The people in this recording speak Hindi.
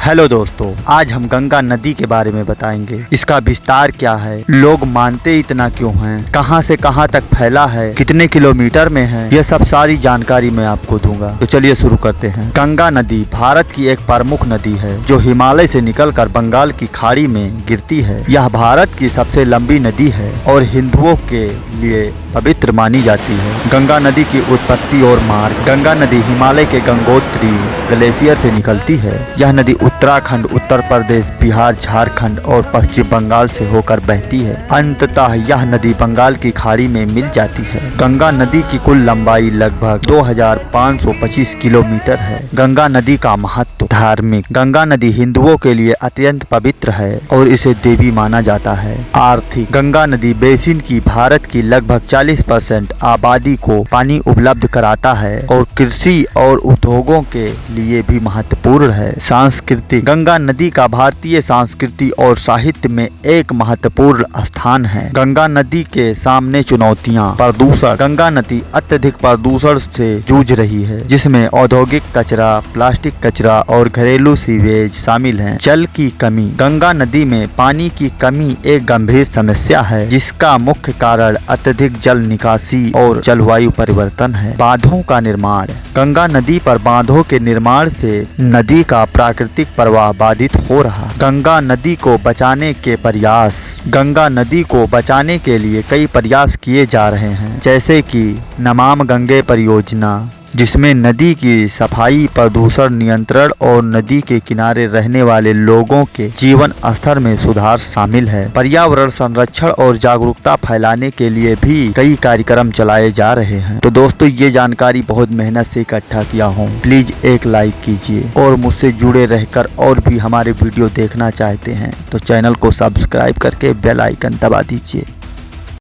हेलो दोस्तों, आज हम गंगा नदी के बारे में बताएंगे। इसका विस्तार क्या है, लोग मानते इतना क्यों हैं, कहां से कहां तक फैला है, कितने किलोमीटर में है, यह सब सारी जानकारी मैं आपको दूंगा। तो चलिए शुरू करते हैं। गंगा नदी भारत की एक प्रमुख नदी है जो हिमालय से निकलकर बंगाल की खाड़ी में गिरती है। यह भारत की सबसे लंबी नदी है और हिंदुओं के लिए पवित्र मानी जाती है। गंगा नदी की उत्पत्ति और मार्ग। गंगा नदी हिमालय के गंगोत्री ग्लेशियर से निकलती है। यह नदी उत्तराखंड, उत्तर प्रदेश, बिहार, झारखंड और पश्चिम बंगाल से होकर बहती है। अंततः यह नदी बंगाल की खाड़ी में मिल जाती है। गंगा नदी की कुल लंबाई लगभग 2525 किलोमीटर है। गंगा नदी का महत्व। धार्मिक। गंगा नदी हिंदुओं के लिए अत्यंत पवित्र है और इसे देवी माना जाता है। आर्थिक। गंगा नदी बेसिन की भारत की लगभग 40% आबादी को पानी उपलब्ध कराता है और कृषि और उद्योगों के लिए भी महत्वपूर्ण है। सांस्कृतिक। गंगा नदी का भारतीय संस्कृति और साहित्य में एक महत्वपूर्ण स्थान है। गंगा नदी के सामने चुनौतियां। प्रदूषण। गंगा नदी अत्यधिक प्रदूषण से जूझ रही है, जिसमें औद्योगिक कचरा, प्लास्टिक कचरा और घरेलू सीवेज शामिल हैं। जल की कमी। गंगा नदी में पानी की कमी एक गंभीर समस्या है, जिसका मुख्य कारण अत्यधिक जल निकासी और जलवायु परिवर्तन है। बांधों का निर्माण। गंगा नदी पर बांधों के निर्माण से नदी का प्राकृतिक प्रवाह बाधित हो रहा। गंगा नदी को बचाने के प्रयास। गंगा नदी को बचाने के लिए कई प्रयास किए जा रहे हैं, जैसे कि नमामि गंगे परियोजना, जिसमें नदी की सफाई, प्रदूषण नियंत्रण और नदी के किनारे रहने वाले लोगों के जीवन स्तर में सुधार शामिल है। पर्यावरण संरक्षण और जागरूकता फैलाने के लिए भी कई कार्यक्रम चलाए जा रहे हैं। तो दोस्तों, ये जानकारी बहुत मेहनत से इकट्ठा किया हूँ। प्लीज एक लाइक कीजिए और मुझसे जुड़े रहकर और भी हमारे वीडियो देखना चाहते हैं तो चैनल को सब्सक्राइब करके बेल आइकन दबा दीजिए।